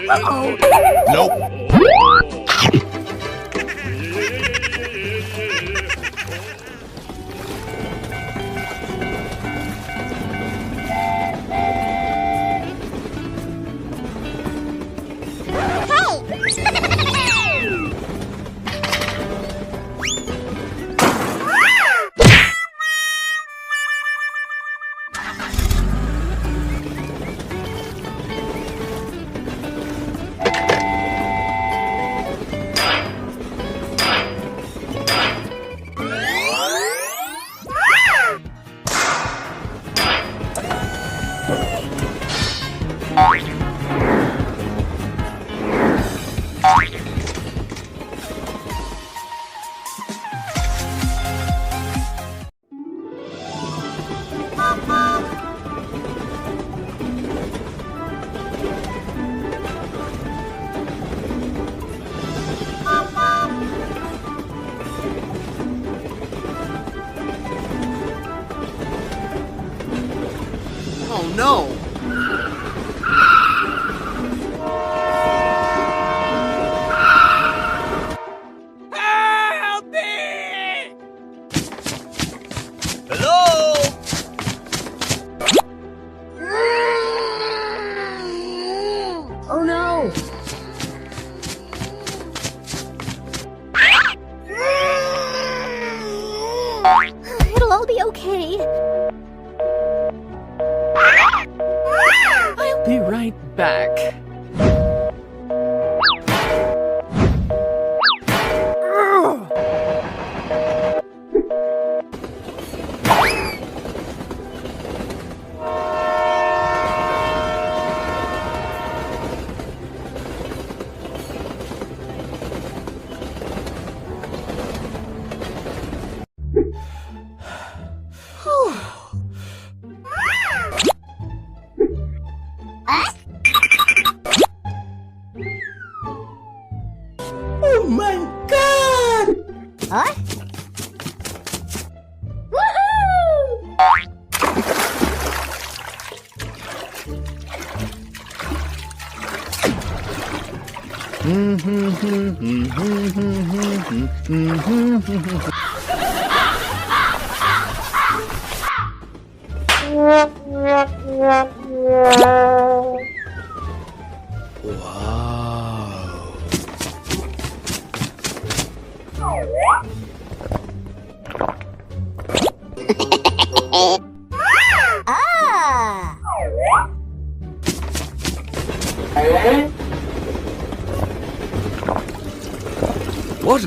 Uh-oh. Nope. Oh no! Help me! Hello? Oh no! It'll all be okay. I'll be right back. Oh my God! Huh? Woohoo! Wow. Ah! What?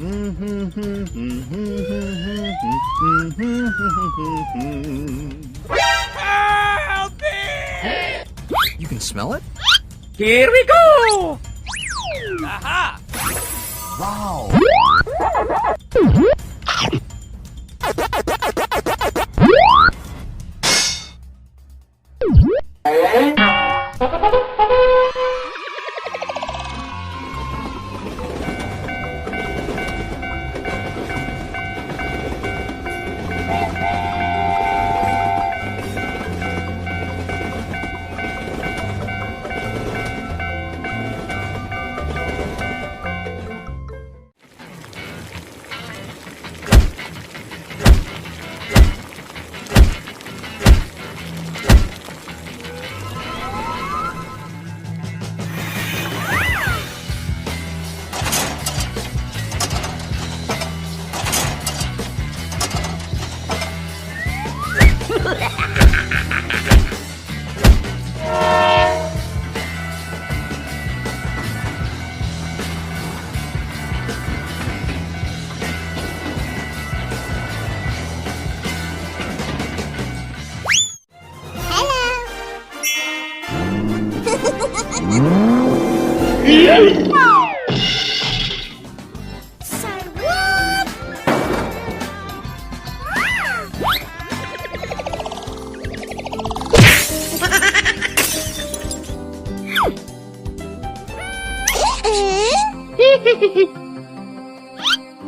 Help me! You can smell it? Here we go! Aha! Wow.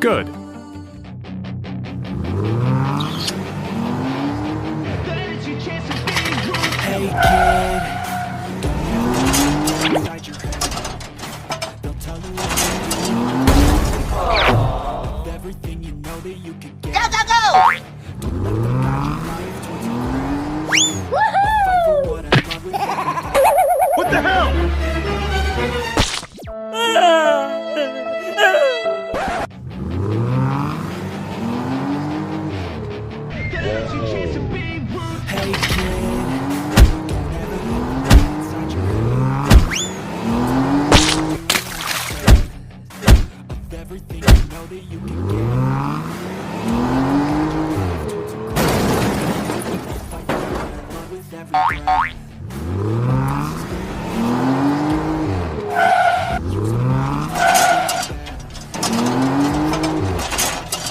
Good. Hey kid, inside your head, they'll tell you everything you know that you could get. Don't let them guide your life towards a fight for what I love with every What the hell? Hey kid, don't ever let them inside your head. Of everything you know that you can get. Fight for what I love with every breath.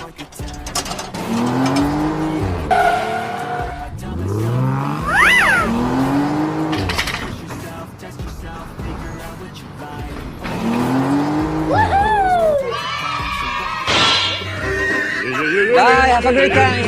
Like a test. I tell myself, push yourself, test yourself, figure out what you like. Bye, have a great time!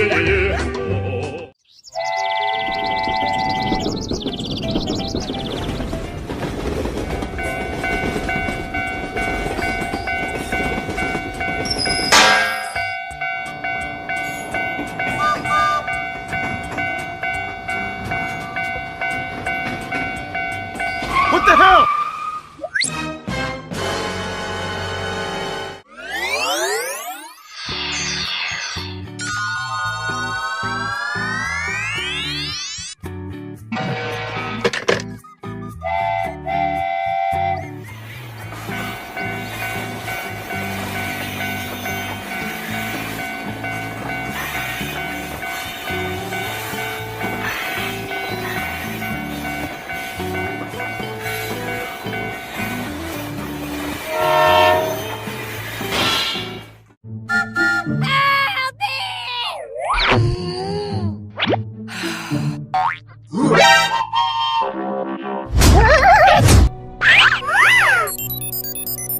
What the hell?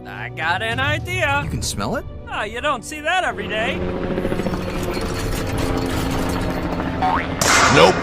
I got an idea. You can smell it? Oh, you don't see that every day. Nope.